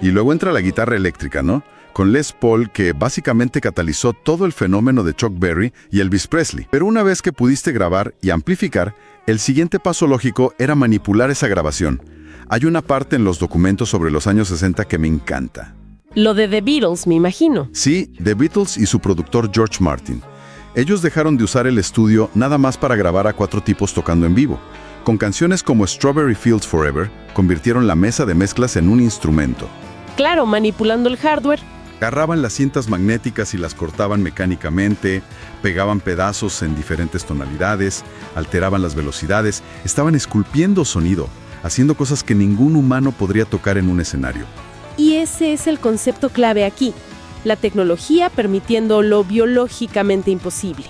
Y luego entra la guitarra eléctrica, ¿no? Con Les Paul, que básicamente catalizó todo el fenómeno de Chuck Berry y Elvis Presley. Pero una vez que pudiste grabar y amplificar, el siguiente paso lógico era manipular esa grabación. Hay una parte en los documentos sobre los años 60 que me encanta. Lo de The Beatles, me imagino. Sí, The Beatles y su productor George Martin. Ellos dejaron de usar el estudio nada más para grabar a 4 tipos tocando en vivo. Con canciones como Strawberry Fields Forever, convirtieron la mesa de mezclas en un instrumento. Claro, manipulando el hardware. Agarraban las cintas magnéticas y las cortaban mecánicamente, pegaban pedazos en diferentes tonalidades, alteraban las velocidades, estaban esculpiendo sonido, haciendo cosas que ningún humano podría tocar en un escenario. Y ese es el concepto clave aquí. La tecnología permitiendo lo biológicamente imposible.